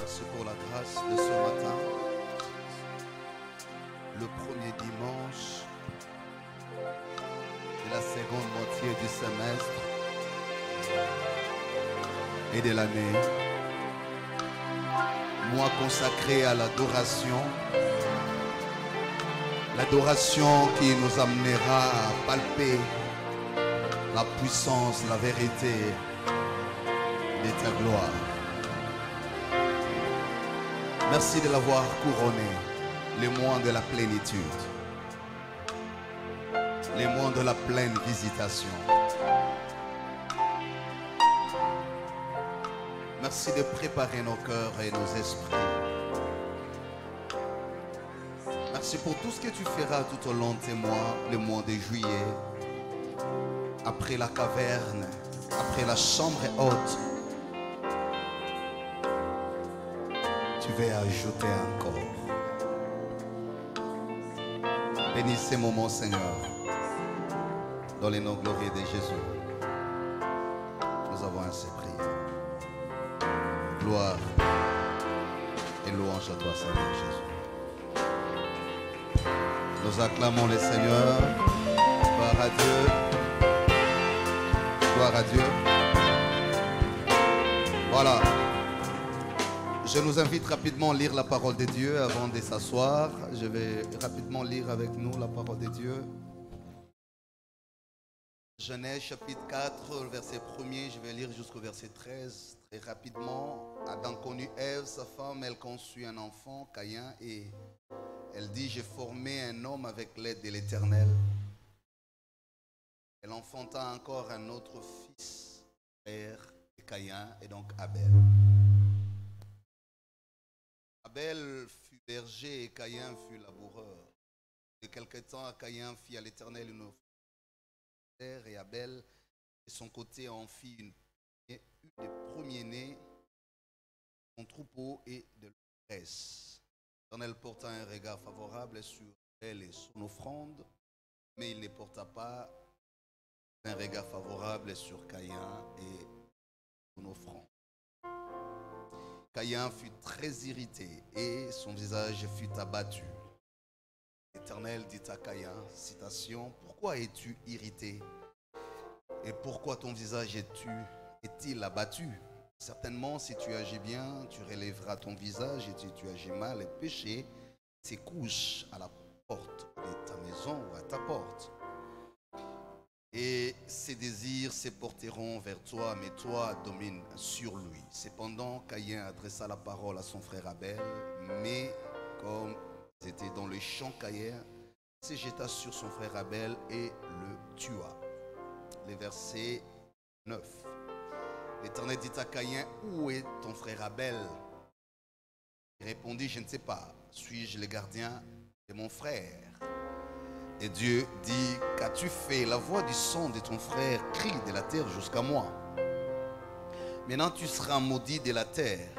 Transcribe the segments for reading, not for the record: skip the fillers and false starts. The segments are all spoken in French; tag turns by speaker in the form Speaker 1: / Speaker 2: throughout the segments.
Speaker 1: Merci pour la grâce de ce matin, le premier dimanche de la seconde moitié du semestre et de l'année. Mois consacré à l'adoration. L'adoration qui nous amènera à palper la puissance, la vérité de ta gloire. Merci de l'avoir couronné, les mois de la plénitude, les mois de la pleine visitation. Merci de préparer nos cœurs et nos esprits. Merci pour tout ce que tu feras tout au long de ces mois, le mois de juillet, après la caverne, après la chambre haute. Tu vas ajouter encore. Bénis ces moments, Seigneur, dans les noms glorieux de Jésus. Nous avons ainsi prié. Gloire et louange à toi, Seigneur Jésus. Nous acclamons le Seigneur. Gloire à Dieu. Gloire à Dieu. Voilà. Je nous invite rapidement à lire la parole de Dieu avant de s'asseoir. Je vais rapidement lire avec nous la parole de Dieu. Genèse chapitre 4, verset 1er, je vais lire jusqu'au verset 13. Très rapidement, Adam connut Ève, sa femme, elle conçut un enfant, Caïn, et elle dit, j'ai formé un homme avec l'aide de l'Éternel. Elle enfanta encore un autre fils, frère de Caïn, et donc Abel. Abel fut berger et Caïn fut laboureur. De quelque temps, Caïn fit à l'Éternel une offrande et Abel, de son côté, en fit une des premiers-nés de son troupeau et de l'œuf. L'Éternel porta un regard favorable sur Abel et son offrande, mais il ne porta pas un regard favorable sur Caïn et son offrande. Caïn fut très irrité et son visage fut abattu. L'Éternel dit à Caïn, citation, pourquoi es-tu irrité et pourquoi ton visage est-il abattu? Certainement, si tu agis bien, tu relèveras ton visage, et si tu agis mal, le péché se couche à la porte de ta maison ou à ta porte. Et ses désirs se porteront vers toi, mais toi domine sur lui. Cependant, Caïn adressa la parole à son frère Abel, mais comme il était dans le champ, Caïn se jeta sur son frère Abel et le tua. Les versets 9. L'Éternel dit à Caïn, où est ton frère Abel? Il répondit, je ne sais pas, suis-je le gardien de mon frère? Et Dieu dit, qu'as-tu fait? La voix du son de ton frère crie de la terre jusqu'à moi. Maintenant tu seras maudit de la terre,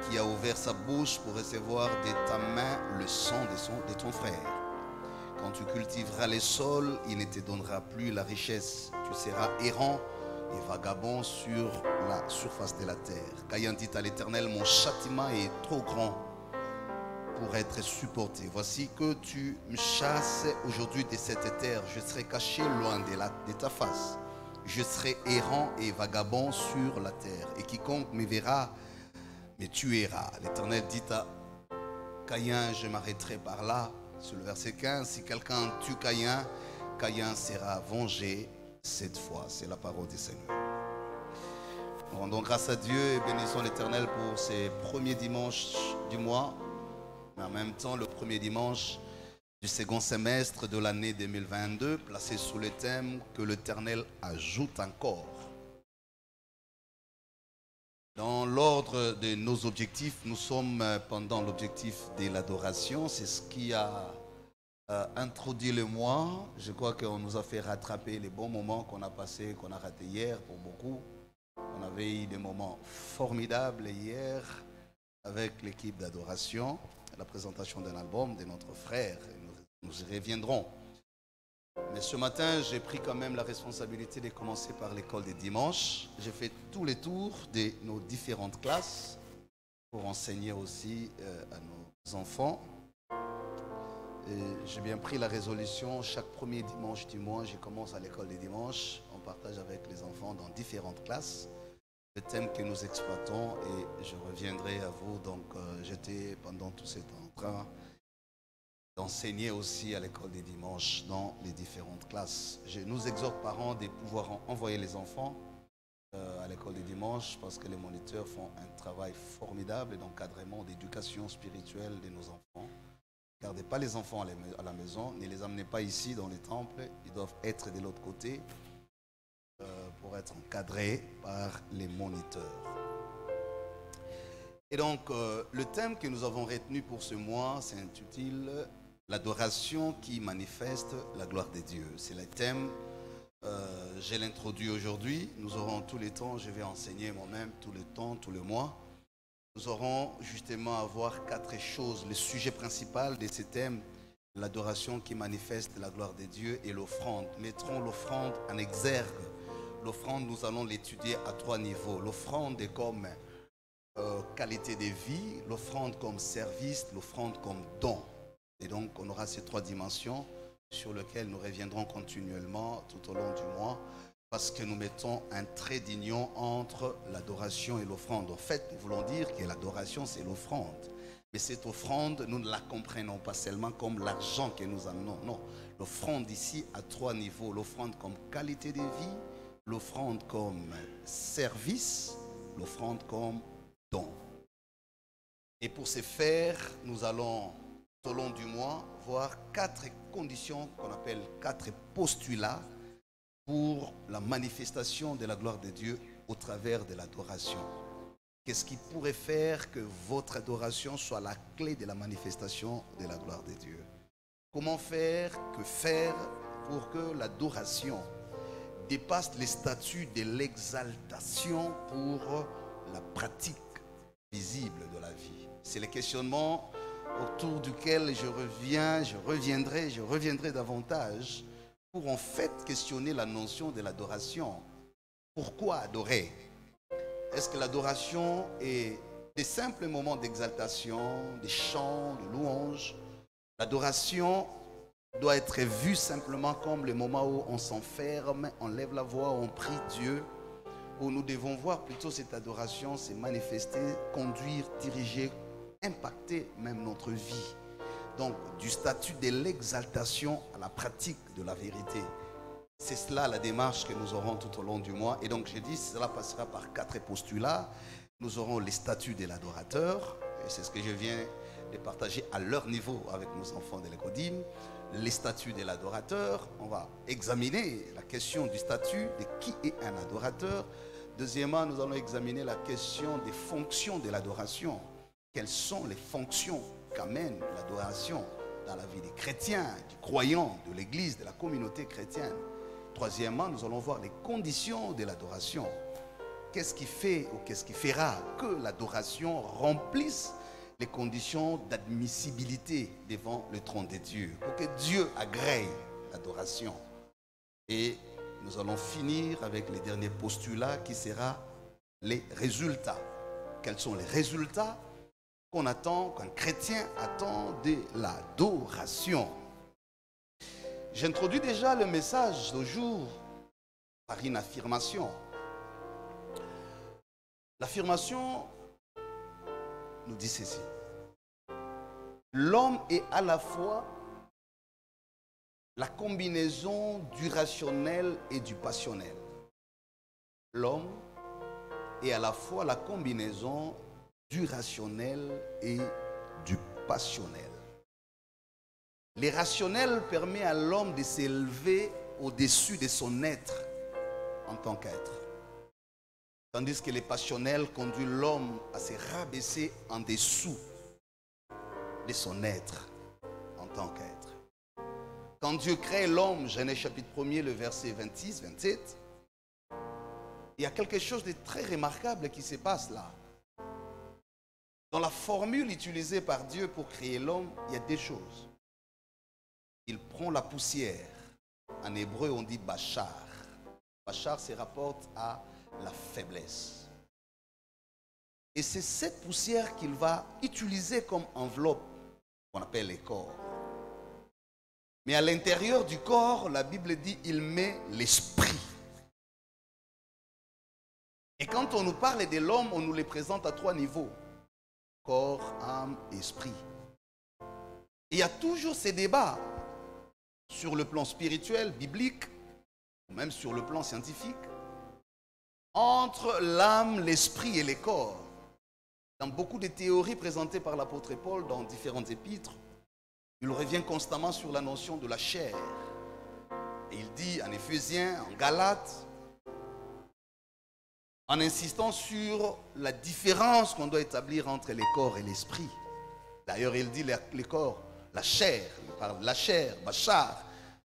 Speaker 1: qui a ouvert sa bouche pour recevoir de ta main le son de ton frère. Quand tu cultiveras les sols, il ne te donnera plus la richesse. Tu seras errant et vagabond sur la surface de la terre. Caïn dit à l'Éternel, mon châtiment est trop grand pour être supporté. Voici que tu me chasses aujourd'hui de cette terre. Je serai caché loin de ta face. Je serai errant et vagabond sur la terre. Et quiconque me verra, me tuera. L'Éternel dit à Caïn, je m'arrêterai par là. Sur le verset 15, si quelqu'un tue Caïn, Caïn sera vengé cette fois. C'est la parole du Seigneur. Nous rendons grâce à Dieu et bénissons l'Éternel pour ces premiers dimanches du mois, mais en même temps le premier dimanche du second semestre de l'année 2022, placé sous le thème que l'Éternel ajoute encore. Dans l'ordre de nos objectifs, nous sommes pendant l'objectif de l'adoration. C'est ce qui a introduit le mois. Je crois qu'on nous a fait rattraper les bons moments qu'on a passés, qu'on a ratés hier pour beaucoup. On avait eu des moments formidables hier avec l'équipe d'adoration, la présentation d'un album de notre frère. Nous y reviendrons. Mais ce matin, j'ai pris quand même la responsabilité de commencer par l'école des dimanches. J'ai fait tous les tours de nos différentes classes pour enseigner aussi à nos enfants. J'ai bien pris la résolution, chaque premier dimanche du mois, je commence à l'école des dimanches. On partage avec les enfants dans différentes classes le thème que nous exploitons et je reviendrai à vous. Donc j'étais pendant tout ce temps en train d'enseigner aussi à l'école des dimanches dans les différentes classes. Je nous exhorte parents de pouvoir envoyer les enfants à l'école des dimanches parce que les moniteurs font un travail formidable d'encadrement, d'éducation spirituelle de nos enfants. Ne gardez pas les enfants à la maison, ne les amenez pas ici dans les temples, ils doivent être de l'autre côté pour être encadrés par les moniteurs. Et donc, le thème que nous avons retenu pour ce mois s'intitule « L'adoration qui manifeste la gloire de Dieu ». C'est le thème, je l'introduis aujourd'hui. Nous aurons tout le temps, je vais enseigner moi-même tout le temps, tout le mois. Nous aurons justement à voir 4 choses. Le sujet principal de ce thème, l'adoration qui manifeste la gloire de Dieu et l'offrande. Mettrons l'offrande en exergue. L'offrande, nous allons l'étudier à 3 niveaux. L'offrande est comme qualité de vie, l'offrande comme service, l'offrande comme don. Et donc, on aura ces 3 dimensions sur lesquelles nous reviendrons continuellement tout au long du mois parce que nous mettons un trait d'union entre l'adoration et l'offrande. En fait, nous voulons dire que l'adoration, c'est l'offrande. Mais cette offrande, nous ne la comprenons pas seulement comme l'argent que nous amenons. Non, l'offrande ici à 3 niveaux. L'offrande comme qualité de vie, l'offrande comme service, l'offrande comme don. Et pour ce faire, nous allons, tout au long du mois, voir 4 conditions qu'on appelle 4 postulats pour la manifestation de la gloire de Dieu au travers de l'adoration. Qu'est-ce qui pourrait faire que votre adoration soit la clé de la manifestation de la gloire de Dieu? Comment faire, que faire pour que l'adoration dépasse les statuts de l'exaltation pour la pratique visible de la vie? C'est le questionnement autour duquel je reviendrai davantage pour en fait questionner la notion de l'adoration. Pourquoi adorer? Est-ce que l'adoration est des simples moments d'exaltation, des chants, de louanges? L'adoration doit être vue simplement comme le moment où on s'enferme, on lève la voix, on prie Dieu, où nous devons voir plutôt cette adoration se manifester, conduire, diriger, impacter même notre vie. Donc, du statut de l'exaltation à la pratique de la vérité. C'est cela la démarche que nous aurons tout au long du mois. Et donc, j'ai dit, cela passera par 4 postulats. Nous aurons les statuts de l'adorateur. Et c'est ce que je viens de partager à leur niveau avec nos enfants de l'Écodim. Les statuts de l'adorateur. On va examiner la question du statut de qui est un adorateur. Deuxièmement, nous allons examiner la question des fonctions de l'adoration. Quelles sont les fonctions qu'amène l'adoration dans la vie des chrétiens, des croyants, de l'Église, de la communauté chrétienne? Troisièmement, nous allons voir les conditions de l'adoration. Qu'est-ce qui fait ou qu'est-ce qui fera que l'adoration remplisse les conditions d'admissibilité devant le trône de Dieu, pour que Dieu agrée l'adoration? Et nous allons finir avec les derniers postulats qui sera les résultats. Quels sont les résultats qu'on attend, qu'un chrétien attend de l'adoration? J'introduis déjà le message d'aujourd'hui par une affirmation. L'affirmation nous dit ceci. L'homme est à la fois la combinaison du rationnel et du passionnel. L'homme est à la fois la combinaison du rationnel et du passionnel. Le rationnel permet à l'homme de s'élever au-dessus de son être en tant qu'être. Tandis que le passionnel conduit l'homme à se rabaisser en dessous de son être en tant qu'être. Quand Dieu crée l'homme, Genèse chapitre 1er, le verset 26-27, il y a quelque chose de très remarquable qui se passe là. Dans la formule utilisée par Dieu pour créer l'homme, il y a 2 choses. Il prend la poussière. En hébreu, on dit bachar. Bachar se rapporte à la faiblesse. Et c'est cette poussière qu'il va utiliser comme enveloppe qu'on appelle les corps. Mais à l'intérieur du corps, la Bible dit, il met l'esprit. Et quand on nous parle de l'homme, on nous les présente à 3 niveaux. Corps, âme, esprit. Et il y a toujours ces débats sur le plan spirituel, biblique, ou même sur le plan scientifique, entre l'âme, l'esprit et les corps. Dans beaucoup de théories présentées par l'apôtre Paul dans différentes épîtres, il revient constamment sur la notion de la chair. Et il dit en Éphésiens, en Galates, en insistant sur la différence qu'on doit établir entre les corps et l'esprit. D'ailleurs, il dit les corps, la chair, il parle de la chair, bachar,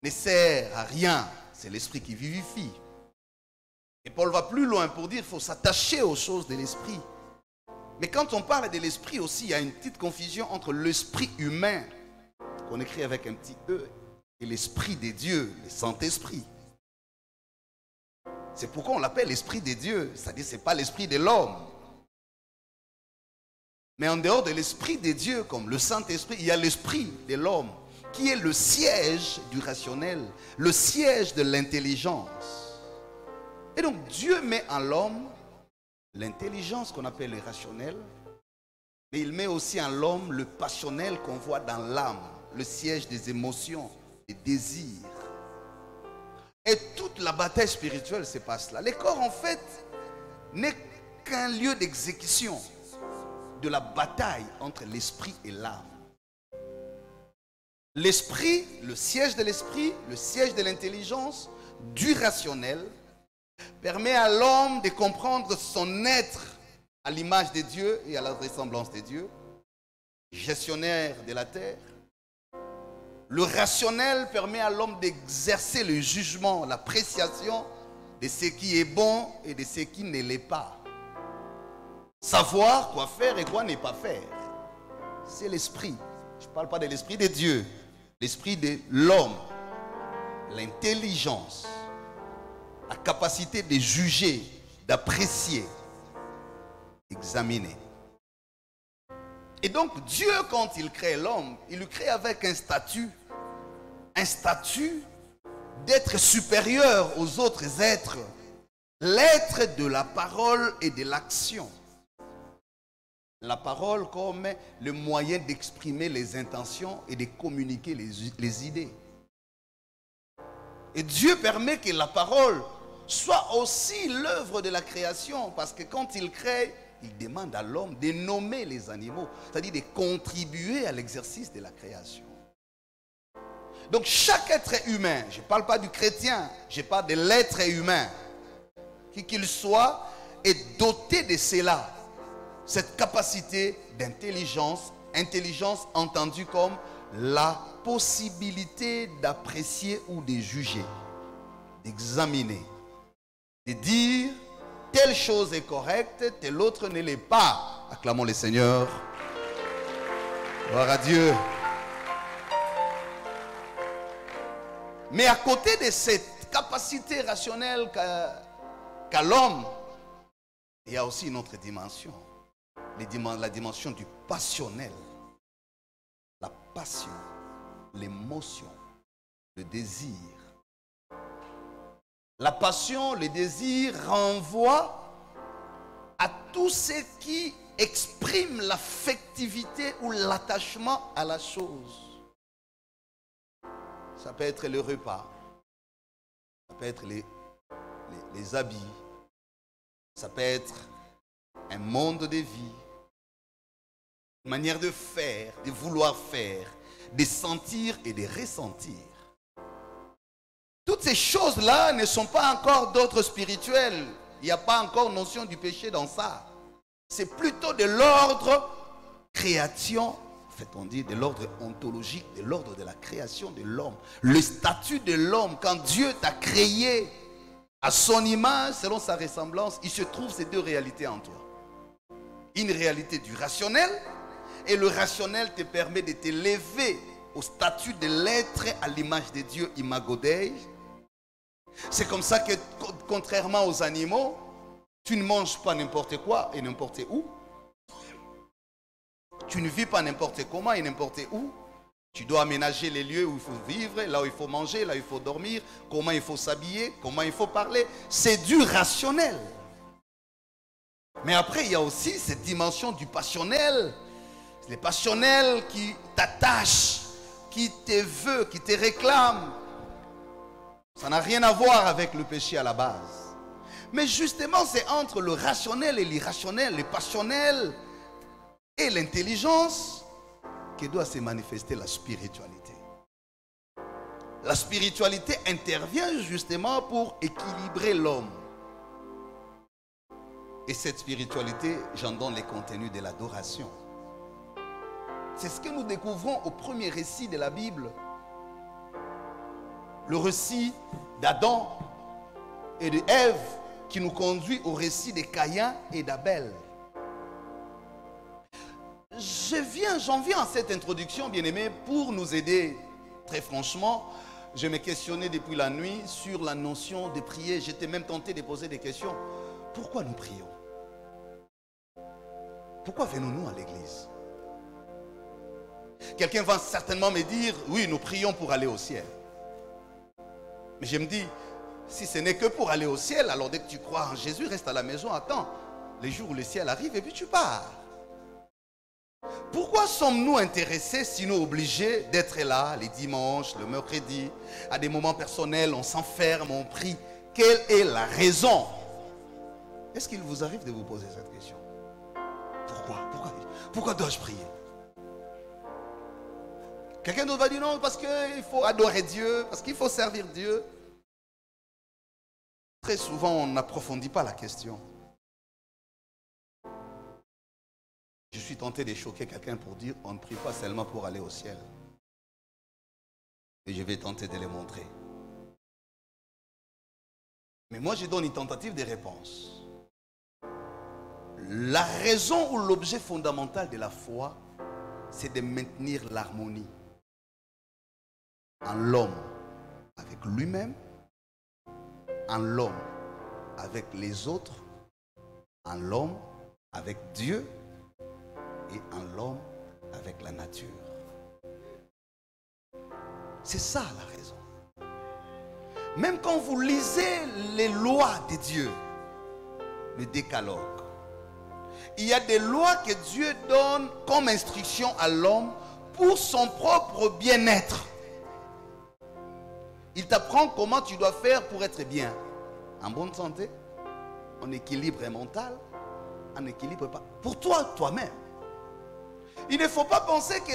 Speaker 1: ne sert à rien. C'est l'esprit qui vivifie. Et Paul va plus loin pour dire qu'il faut s'attacher aux choses de l'esprit. Mais quand on parle de l'esprit aussi, il y a une petite confusion entre l'esprit humain, qu'on écrit avec un petit E, et l'esprit des dieux, le Saint-Esprit. C'est pourquoi on l'appelle l'esprit des dieux, c'est-à-dire que ce n'est pas l'esprit de l'homme. Mais en dehors de l'esprit des dieux, comme le Saint-Esprit, il y a l'esprit de l'homme, qui est le siège du rationnel, le siège de l'intelligence. Et donc Dieu met en l'homme l'intelligence qu'on appelle le rationnel, mais il met aussi en l'homme le passionnel qu'on voit dans l'âme, le siège des émotions, des désirs. Et toute la bataille spirituelle se passe là. Le corps, en fait, n'est qu'un lieu d'exécution de la bataille entre l'esprit et l'âme. L'esprit, le siège de l'esprit, le siège de l'intelligence, du rationnel, permet à l'homme de comprendre son être à l'image de Dieu et à la ressemblance de Dieu, gestionnaire de la terre. Le rationnel permet à l'homme d'exercer le jugement, l'appréciation de ce qui est bon et de ce qui ne l'est pas. Savoir quoi faire et quoi ne pas faire. C'est l'esprit. Je ne parle pas de l'esprit de Dieu, l'esprit de l'homme, l'intelligence, la capacité de juger, d'apprécier, d'examiner. Et donc Dieu, quand il crée l'homme, il le crée avec un statut d'être supérieur aux autres êtres, l'être de la parole et de l'action. La parole comme le moyen d'exprimer les intentions et de communiquer les idées. Et Dieu permet que la parole soit aussi l'œuvre de la création, parce que quand il crée, il demande à l'homme de nommer les animaux, c'est-à-dire de contribuer à l'exercice de la création. Donc chaque être humain, je ne parle pas du chrétien, je parle de l'être humain, qui qu'il soit, est doté de cela, cette capacité d'intelligence, intelligence entendue comme la possibilité d'apprécier ou de juger, d'examiner, de dire telle chose est correcte, telle autre ne l'est pas. Acclamons le Seigneur. Gloire à Dieu. Mais à côté de cette capacité rationnelle qu'a l'homme, il y a aussi une autre dimension. La dimension du passionnel. La passion, l'émotion, le désir. La passion, le désir renvoie à tout ce qui exprime l'affectivité ou l'attachement à la chose. Ça peut être le repas, ça peut être les habits, ça peut être un monde de vie, une manière de faire, de vouloir faire, de sentir et de ressentir. Toutes ces choses-là ne sont pas encore d'ordre spirituel. Il n'y a pas encore notion du péché dans ça. C'est plutôt de l'ordre création, en fait on dit de l'ordre ontologique, de l'ordre de la création de l'homme. Le statut de l'homme, quand Dieu t'a créé à son image, selon sa ressemblance, il se trouve ces deux réalités en toi. Une réalité du rationnel, et le rationnel te permet de t'élever au statut de l'être à l'image de Dieu, imago Dei. C'est comme ça que, contrairement aux animaux, tu ne manges pas n'importe quoi et n'importe où. Tu ne vis pas n'importe comment et n'importe où. Tu dois aménager les lieux où il faut vivre, là où il faut manger, là où il faut dormir, comment il faut s'habiller, comment il faut parler. C'est du rationnel. Mais après, il y a aussi cette dimension du passionnel. Les passionnels qui t'attachent, qui te veulent, qui te réclament. Ça n'a rien à voir avec le péché à la base. Mais justement, c'est entre le rationnel et l'irrationnel, le passionnel et l'intelligence que doit se manifester la spiritualité. La spiritualité intervient justement pour équilibrer l'homme. Et cette spiritualité, j'en donne les contenus de l'adoration. C'est ce que nous découvrons au premier récit de la Bible. Le récit d'Adam et de Ève qui nous conduit au récit de Caïn et d'Abel. J'en viens à cette introduction, bien-aimés, pour nous aider. Très franchement, je me questionnais depuis la nuit sur la notion de prier. J'étais même tenté de poser des questions. Pourquoi nous prions? Pourquoi venons-nous à l'église? Quelqu'un va certainement me dire, oui, nous prions pour aller au ciel. Mais je me dis, si ce n'est que pour aller au ciel, alors dès que tu crois en Jésus, reste à la maison, attends les jours où le ciel arrive et puis tu pars. Pourquoi sommes-nous intéressés, sinon obligés d'être là les dimanches, le mercredi, à des moments personnels, on s'enferme, on prie? Quelle est la raison? Est-ce qu'il vous arrive de vous poser cette question? Pourquoi dois-je prier? Quelqu'un d'autre va dire non, parce qu'il faut adorer Dieu, parce qu'il faut servir Dieu. Très souvent, on n'approfondit pas la question. Je suis tenté de choquer quelqu'un pour dire on ne prie pas seulement pour aller au ciel. Et je vais tenter de le montrer. Mais moi, je donne une tentative de réponse. La raison ou l'objet fondamental de la foi, c'est de maintenir l'harmonie en l'homme avec lui-même, en l'homme avec les autres, en l'homme avec Dieu et en l'homme avec la nature. C'est ça la raison. Même quand vous lisez les lois de Dieu, le décalogue, il y a des lois que Dieu donne comme instruction à l'homme pour son propre bien-être. Il t'apprend comment tu dois faire pour être bien. En bonne santé, en équilibre mental, en équilibre pas. Pour toi, toi-même. Il ne faut pas penser que